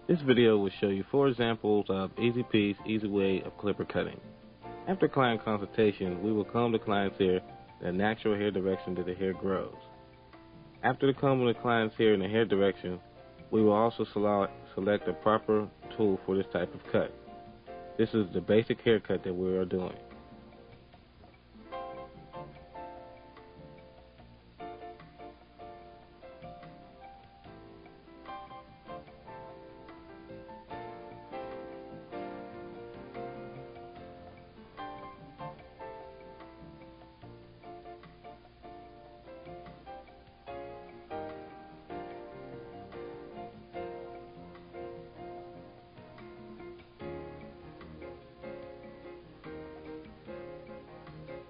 This video will show you 4 examples of easy piece, easy way of clipper cutting. After client consultation, we will comb the client's hair in the natural hair direction that the hair grows. After the combing the client's hair in the hair direction, we will also select a proper tool for this type of cut. This is the basic haircut that we are doing.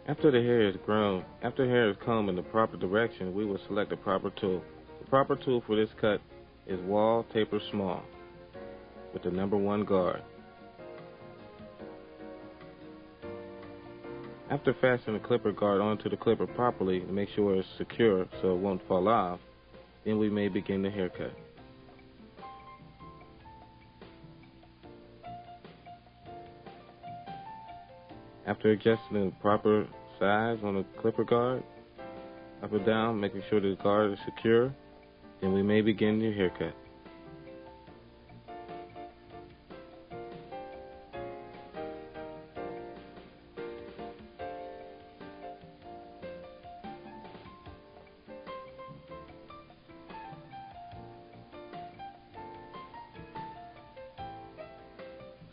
After the hair is combed in the proper direction, we will select the proper tool. The proper tool for this cut is wall taper small with the number 1 guard. After fastening the clipper guard onto the clipper properly to make sure it's secure so it won't fall off, then we may begin the haircut. After adjusting the proper size on the clipper guard, up or down, making sure the guard is secure, then we may begin your haircut.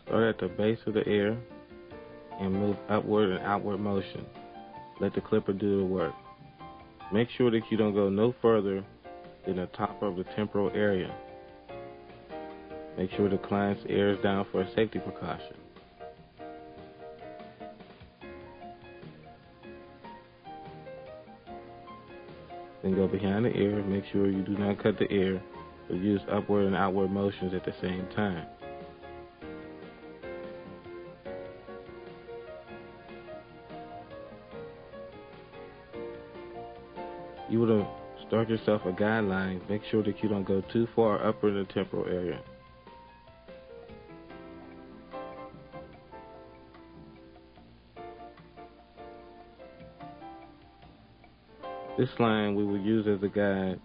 Start at the base of the ear and move upward and outward motion. Let the clipper do the work. Make sure that you don't go no further than the top of the temporal area. Make sure the client's ear is down for a safety precaution. Then go behind the ear. Make sure you do not cut the ear, but use upward and outward motions at the same time. You want to start yourself a guideline. Make sure that you don't go too far up in the temporal area. This line we will use as a guide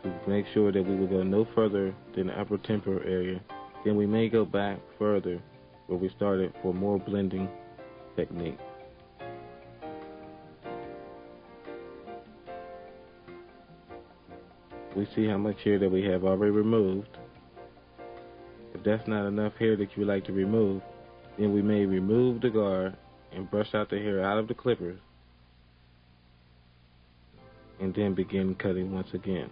to make sure that we will go no further than the upper temporal area. Then we may go back further where we started for more blending technique. We see how much hair that we have already removed. If that's not enough hair that you would like to remove, then we may remove the guard and brush out the hair out of the clippers and then begin cutting once again.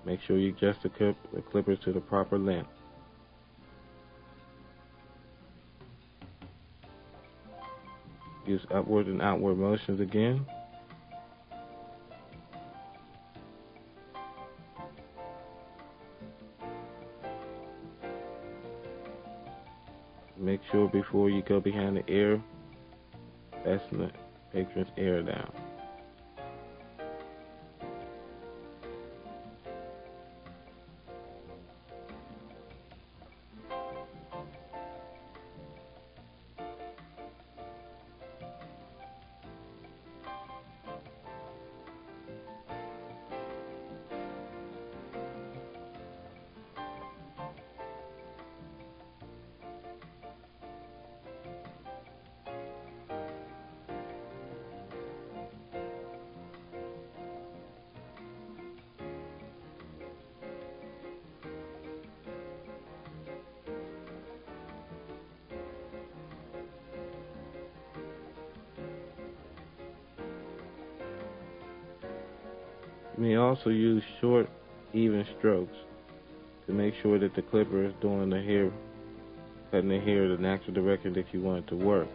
Make sure you adjust the clippers to the proper length. Use upward and outward motions again. Make sure before you go behind the ear, fasten the patron's ear down. You may also use short, even strokes to make sure that the clipper is doing the hair, cutting the hair the natural direction that you want it to work.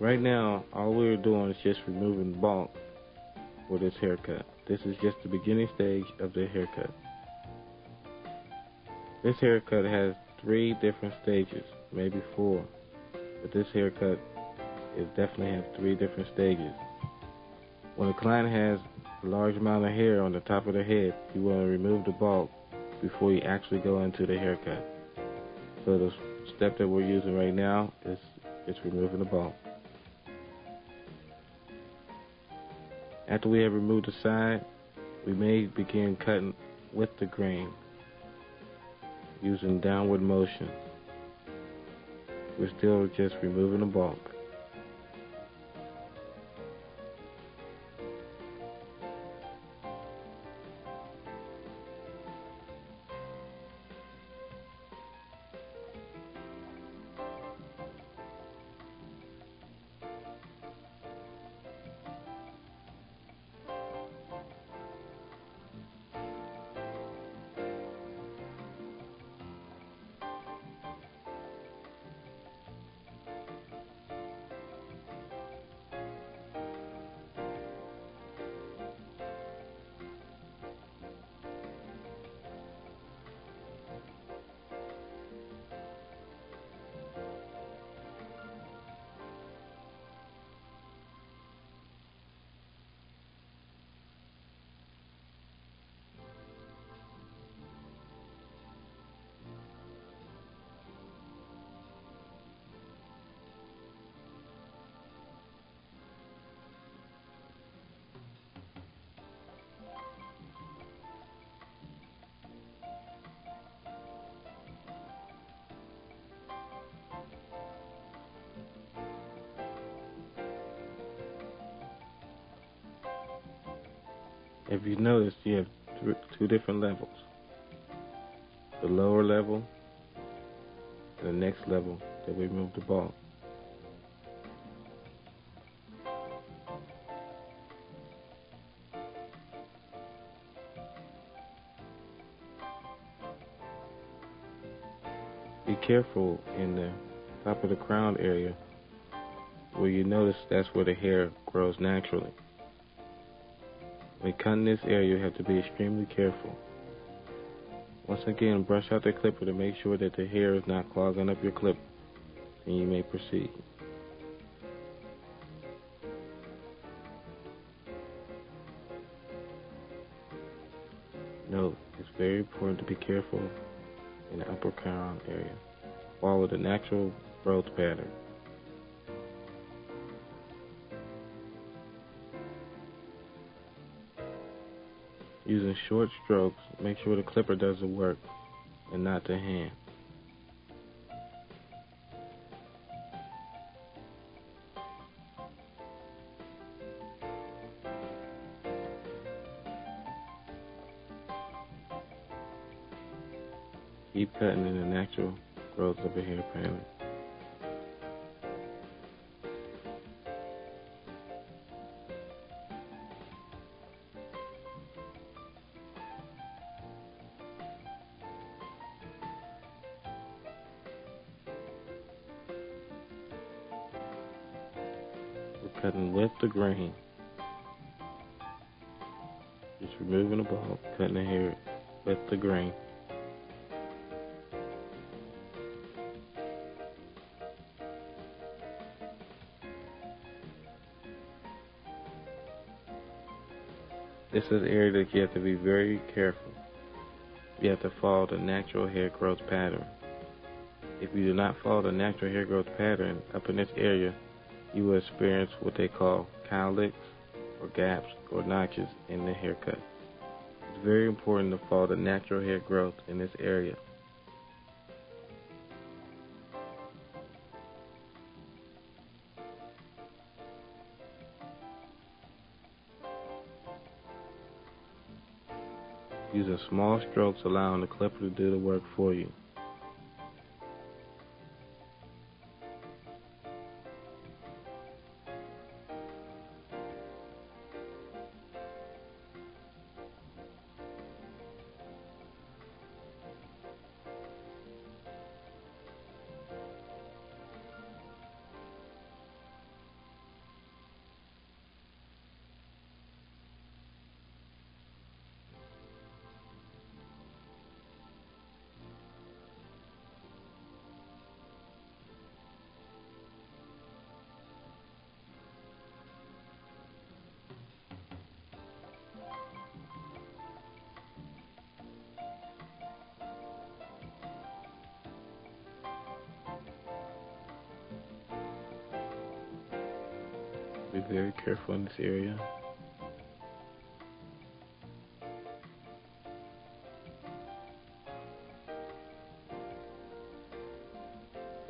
Right now, all we're doing is just removing bulk for this haircut. This is just the beginning stage of the haircut. This haircut has 3 different stages, maybe 4, but this haircut definitely has 3 different stages. When a client has a large amount of hair on the top of their head, you want to remove the bulk before you actually go into the haircut. So the step that we're using right now is just removing the bulk. After we have removed the side, we may begin cutting with the grain using downward motion. We're still just removing the bulk. If you notice, you have 2 different levels. The lower level and the next level that we remove the bulk. Be careful in the top of the crown area where you notice that's where the hair grows naturally. When cutting this area, you have to be extremely careful. Once again, brush out the clipper to make sure that the hair is not clogging up your clip, and you may proceed. Note, it's very important to be careful in the upper crown area. Follow the natural growth pattern. Using short strokes, make sure the clipper does the work and not the hand. Keep cutting in the natural growth of the hair pattern. We're cutting with the grain. Just removing the bulk, cutting the hair with the grain. This is an area that you have to be very careful. You have to follow the natural hair growth pattern. If you do not follow the natural hair growth pattern up in this area, you will experience what they call cowlicks or gaps or notches in the haircut. It's very important to follow the natural hair growth in this area. Using small strokes, allowing the clipper to do the work for you. Be very careful in this area.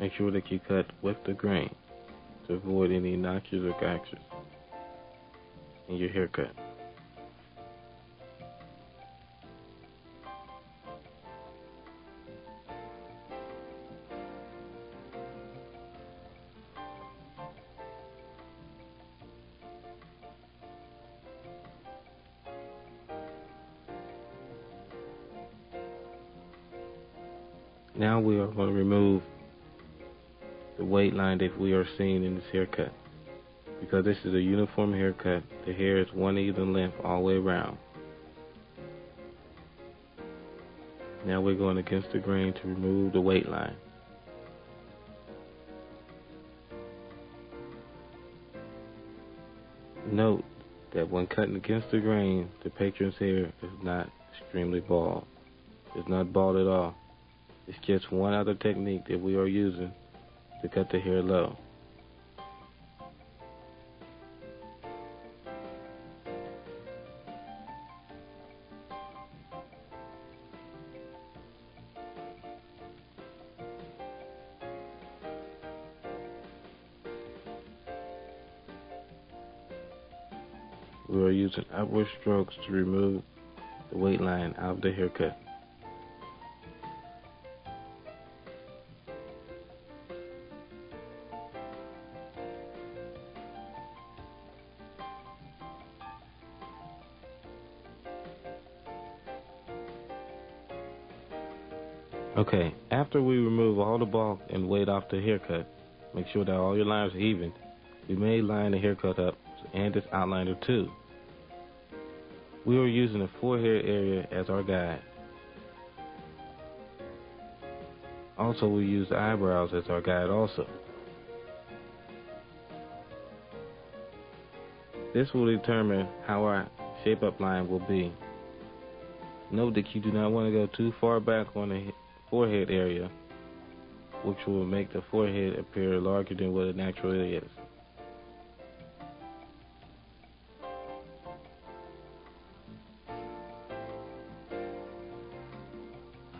Make sure that you cut with the grain to avoid any notches or gotchas in your haircut. Now we are going to remove the weight line that we are seeing in this haircut. Because this is a uniform haircut, the hair is one even length all the way around. Now we're going against the grain to remove the weight line. Note that when cutting against the grain, the patron's hair is not extremely bald. It's not bald at all. It's just one other technique that we are using to cut the hair low. We are using upward strokes to remove the weight line out of the haircut. Okay, after we remove all the bulk and weight off the haircut, make sure that all your lines are even. We may line the haircut up and this outliner too. We are using the forehead area as our guide. Also, we use the eyebrows as our guide also. This will determine how our shape-up line will be. Note that you do not want to go too far back on the forehead area, which will make the forehead appear larger than what it naturally is.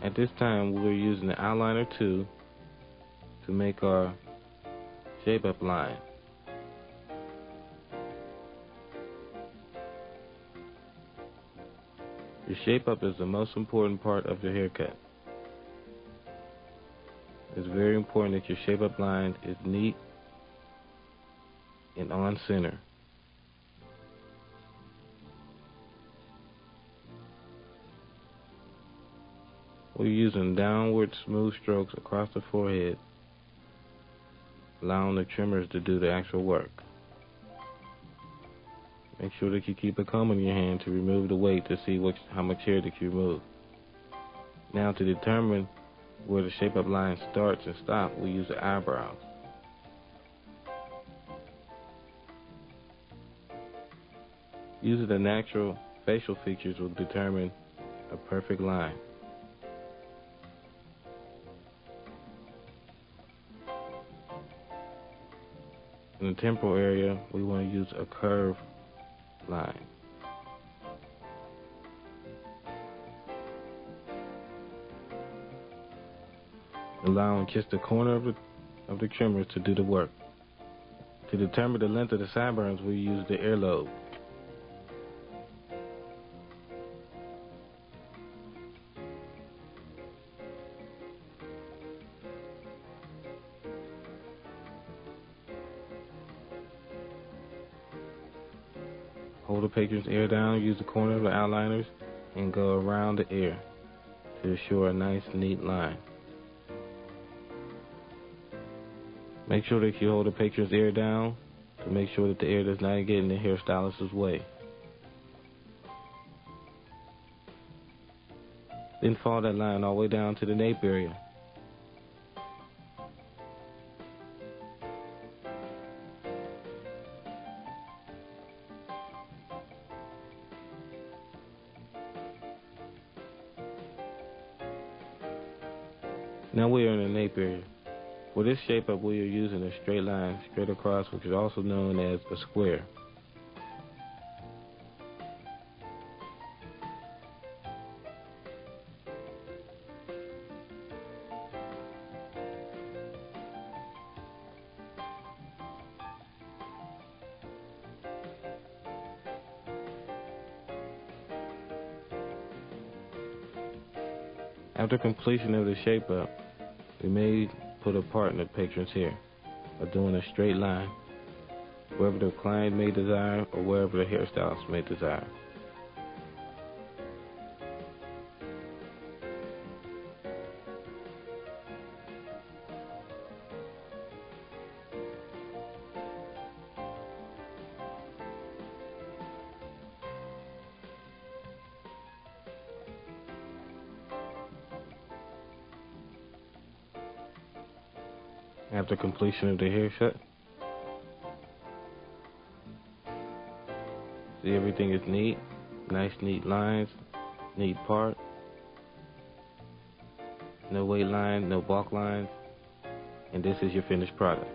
At this time, we're using the outliner 2 to make our shape-up line. Your shape-up is the most important part of your haircut. It's very important that your shape-up line is neat and on center. We're using downward smooth strokes across the forehead, allowing the trimmers to do the actual work. Make sure that you keep a comb in your hand to remove the weight to see how much hair that you remove. Now, to determine where the shape-up line starts and stops, we use the eyebrows. Using the natural facial features will determine a perfect line. In the temporal area, we want to use a curved line. Allowing just the corner of the trimmers to do the work. To determine the length of the sideburns, we use the earlobe. Hold the patron's ear down, use the corner of the outliners, and go around the ear to ensure a nice, neat line. Make sure that you hold the patron's ear down to make sure that the ear does not get in the hairstylist's way. Then follow that line all the way down to the nape area. Now we are in the nape area. For this shape up, we are using a straight line straight across, which is also known as a square. After completion of the shape up, we may put a part in the patron's hair by doing a straight line wherever the client may desire or wherever the hairstylist may desire. After completion of the haircut, see everything is neat, nice neat lines, neat part, no weight line, no bulk lines, and this is your finished product.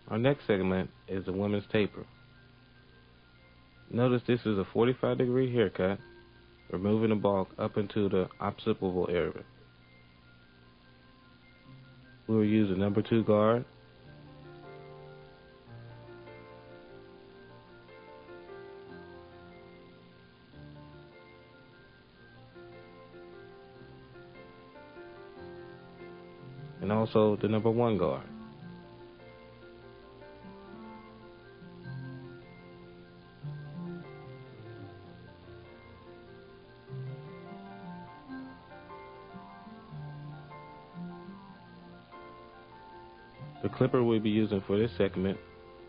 Our next segment is the women's taper. Notice this is a 45-degree haircut, removing the bulk up into the occipital area. We will use a number 2 guard, and also the number 1 guard. The clipper we'll be using for this segment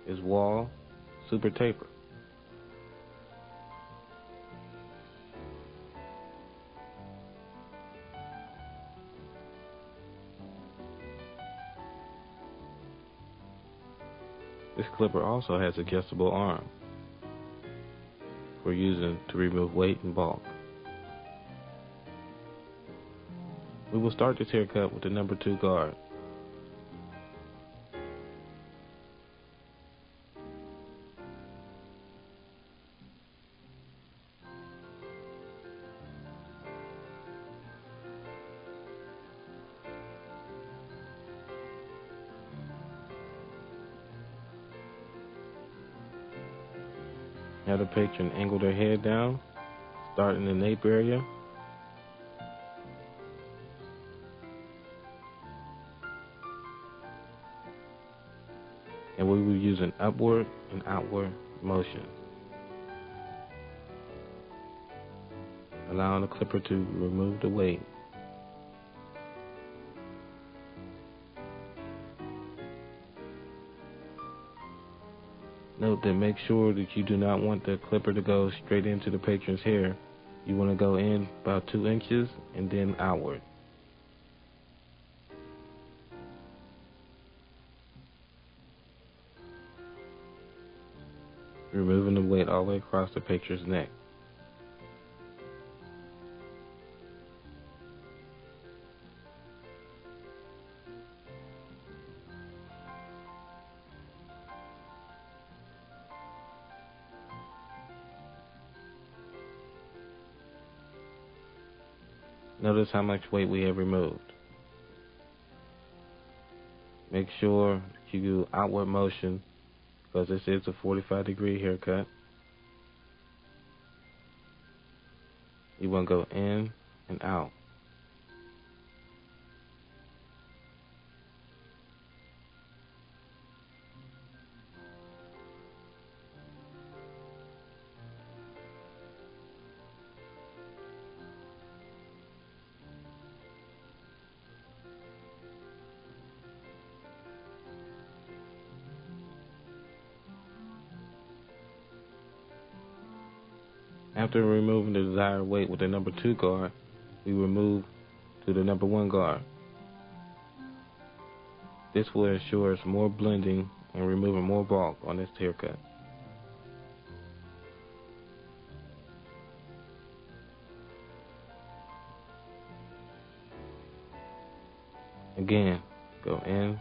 is Wall Super Taper. This clipper also has adjustable arm for using to remove weight and bulk. We will start this haircut with the number 2 guard. Have the patron angle their head down, start in the nape area, and we will use an upward and outward motion, allowing the clipper to remove the weight. Note that make sure that you do not want the clipper to go straight into the patron's hair. You want to go in about 2 inches and then outward. Removing the weight all the way across the patron's neck. Notice how much weight we have removed. Make sure you do outward motion because this is a 45-degree haircut. You want to go in and out. After removing the desired weight with the number 2 guard, we will move to the number 1 guard. This will ensure us more blending and removing more bulk on this haircut. Again, go in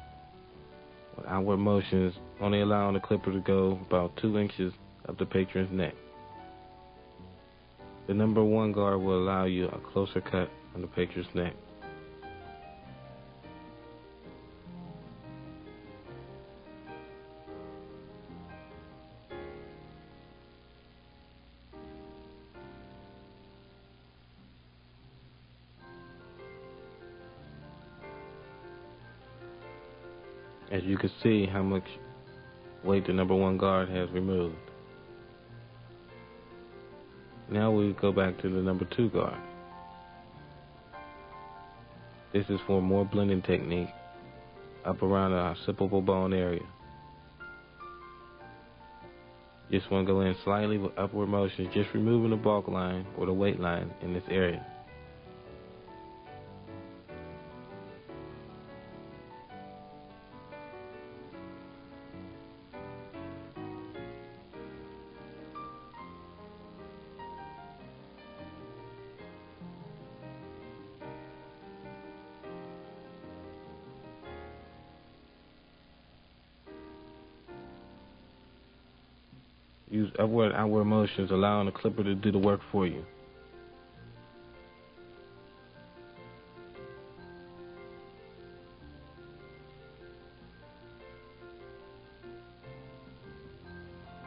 with outward motions, only allowing the clipper to go about 2 inches up the patron's neck. The number 1 guard will allow you a closer cut on the patron's neck. As you can see how much weight the number 1 guard has removed. Now we go back to the number 2 guard. This is for more blending technique up around the occipital bone area. Just want to go in slightly with upward motions, just removing the bulk line or the weight line in this area. Use upward and outward motions, allowing the clipper to do the work for you.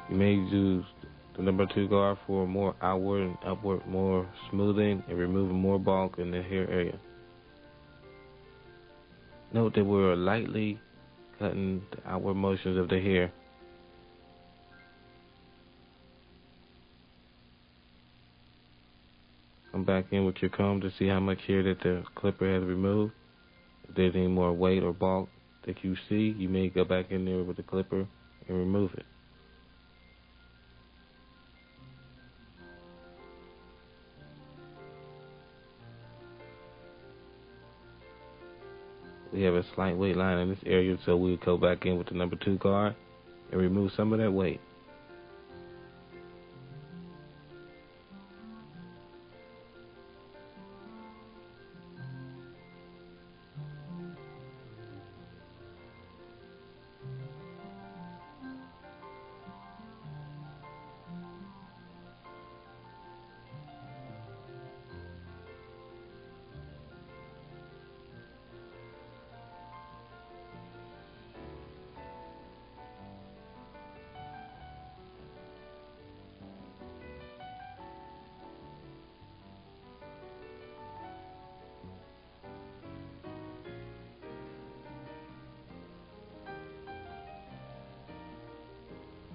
You may use the number 2 guard for more outward and upward, more smoothing and removing more bulk in the hair area. Note that we're lightly cutting the outward motions of the hair. Come back in with your comb to see how much hair that the clipper has removed. If there's any more weight or bulk that you see, you may go back in there with the clipper and remove it. We have a slight weight line in this area, so we'll go back in with the number 2 guard and remove some of that weight.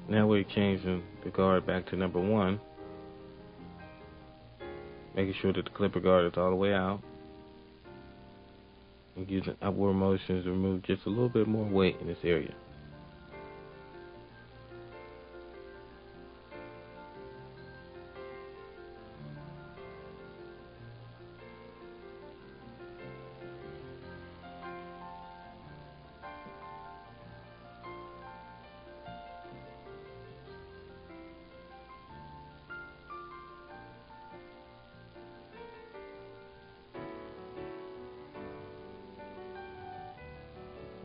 Now we're changing the guard back to number 1, making sure that the clipper guard is all the way out, and using upward motions to remove just a little bit more weight in this area.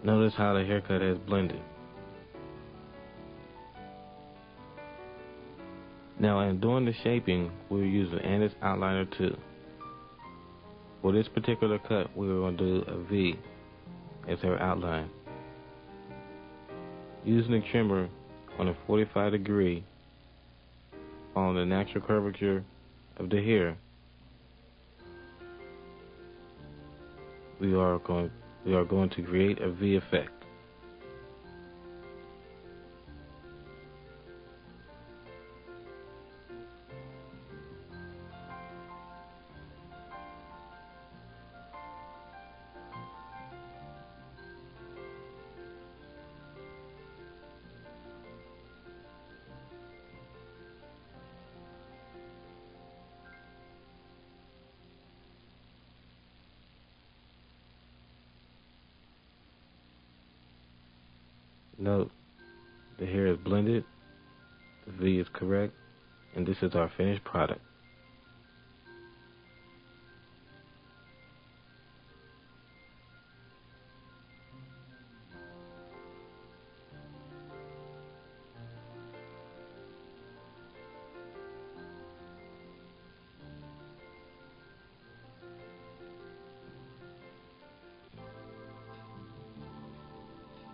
Notice how the haircut has blended. Now, in doing the shaping, we'll use an Antis outliner too. For this particular cut, we're going to do a V as our outline. Using the trimmer on a 45 degree on the natural curvature of the hair, we are going to create a V effect. Note, the hair is blended, the V is correct, and this is our finished product.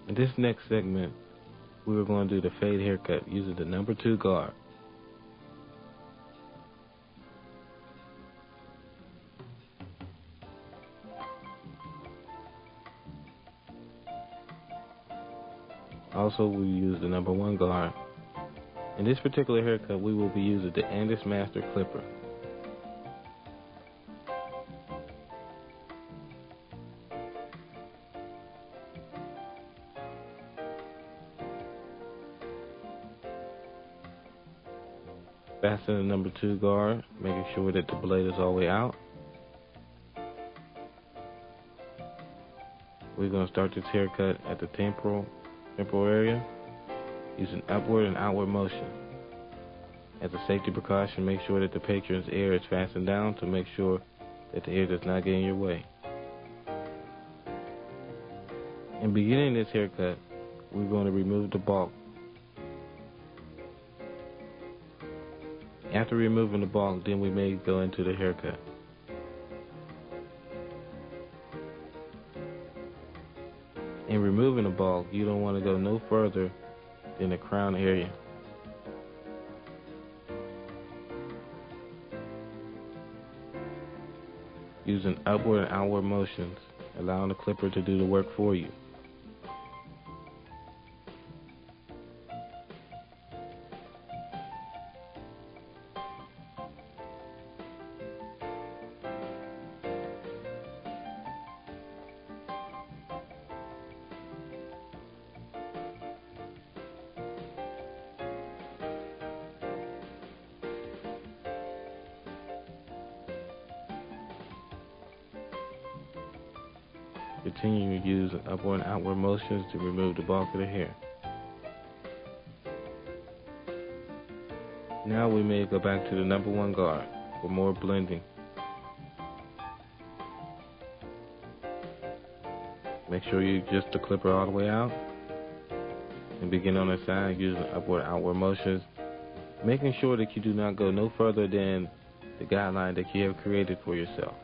In this next segment, we are going to do the fade haircut using the number 2 guard. Also, we use the number 1 guard. In this particular haircut, we will be using the Andis Master Clipper. Fasten the number 2 guard, making sure that the blade is all the way out. We're going to start this haircut at the temporal area using upward and outward motion. As a safety precaution, make sure that the patron's ear is fastened down to make sure that the ear does not get in your way. In beginning this haircut, we're going to remove the bulk. After removing the bulk, then we may go into the haircut. In removing the bulk, you don't want to go no further than the crown area. Using upward and outward motions, allowing the clipper to do the work for you. Continue to use upward and outward motions to remove the bulk of the hair. Now we may go back to the number 1 guard for more blending. Make sure you adjust the clipper all the way out and begin on the side using upward and outward motions, making sure that you do not go no further than the guideline that you have created for yourself.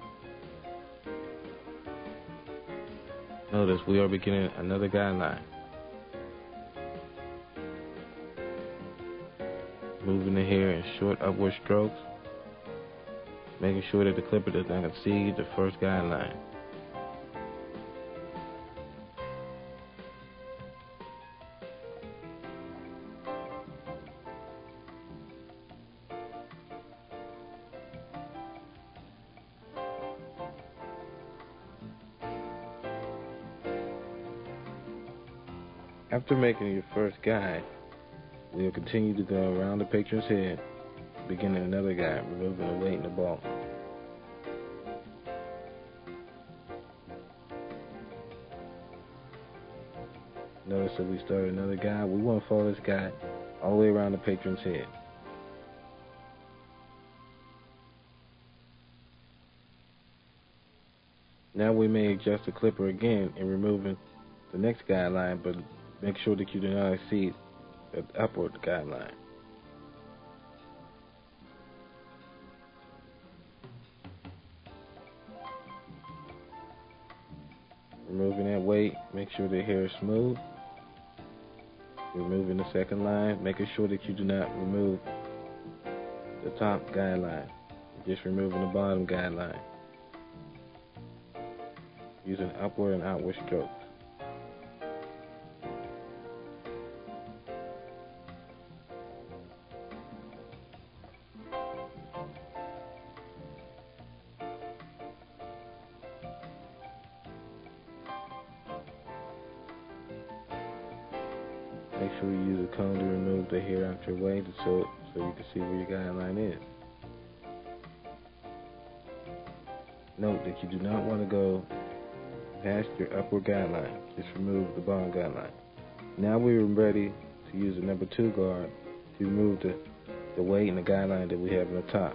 Notice we are beginning another guideline. Moving the hair in short upward strokes, making sure that the clipper does not exceed the first guideline. After making your first guide, we will continue to go around the patron's head, beginning another guide, removing the weight and the bulk. Notice that we started another guide. We want to follow this guide all the way around the patron's head. Now we may adjust the clipper again in removing the next guideline, but make sure that you do not exceed the upward guideline. Removing that weight, make sure the hair is smooth. Removing the second line, making sure that you do not remove the top guideline. You're just removing the bottom guideline. Using upward and outward strokes. Make sure you use a comb to remove the hair out your way so you can see where your guideline is. Note that you do not want to go past your upward guideline. Just remove the bottom guideline. Now we're ready to use the number 2 guard to remove the weight and the guideline that we have on the top.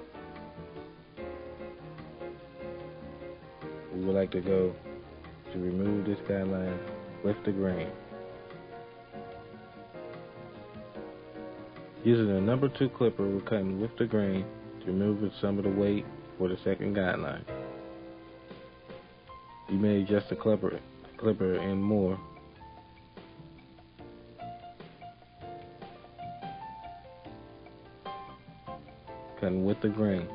We would like to go to remove this guideline with the grain. Using the number 2 clipper, we're cutting with the grain to remove some of the weight for the second guideline. You may adjust the clipper in more. Cutting with the grain.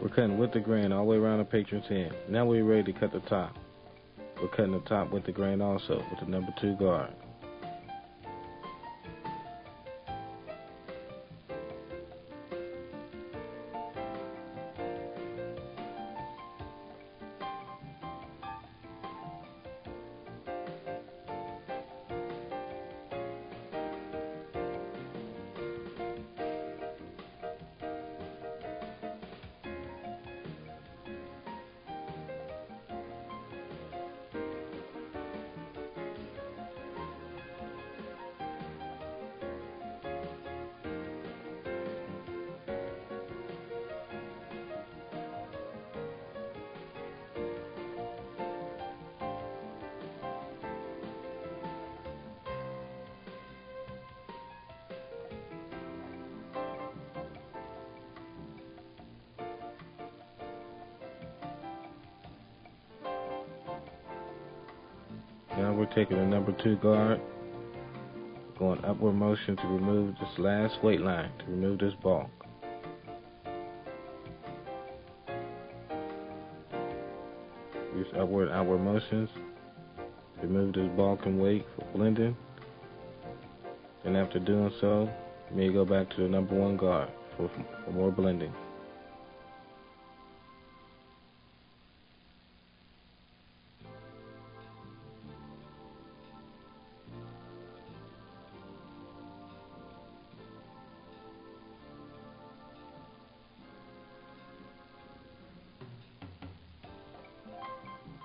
We're cutting with the grain all the way around the patron's hand. Now we're ready to cut the top. We're cutting the top with the grain also with the number 2 guard. Now we're taking the number 2 guard, going upward motion to remove this last weight line, to remove this bulk. Use upward and outward motions to remove this bulk and weight for blending. And after doing so, you may go back to the number 1 guard for more blending.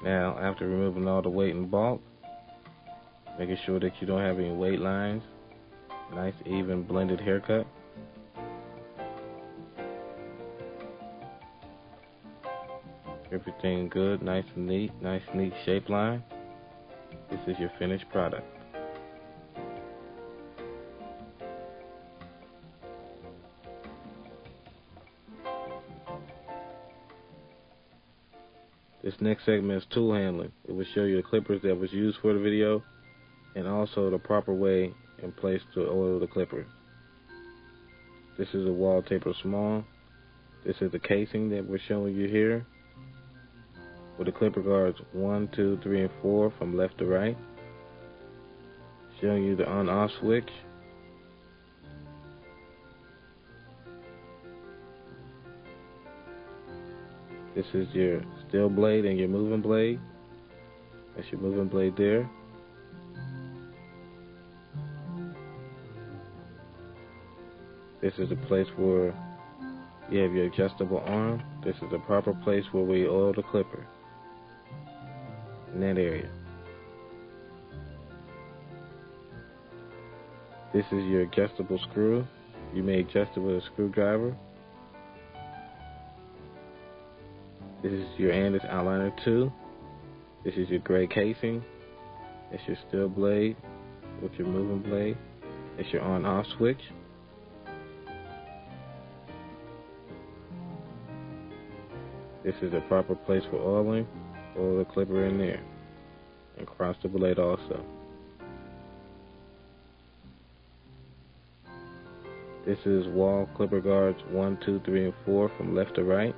Now, after removing all the weight and bulk, making sure that you don't have any weight lines, nice even blended haircut. Everything good, nice and neat, nice neat shape line. This is your finished product. This next segment is tool handling. It will show you the clippers that was used for the video and also the proper way and place to oil the clippers. This is a wall taper small. This is the casing that we're showing you here with the clipper guards 1, 2, 3, and 4 from left to right. Showing you the on-off switch. This is your steel blade and your moving blade. That's your moving blade there. This is the place where you have your adjustable arm. This is the proper place where we oil the clipper. In that area. This is your adjustable screw. You may adjust it with a screwdriver. This is your Andis outliner 2. This is your gray casing. That's your steel blade with your moving blade. That's your on-off switch. This is the proper place for oiling. Oil the clipper in there. And cross the blade also. This is wall clipper guards 1, 2, 3, and 4 from left to right.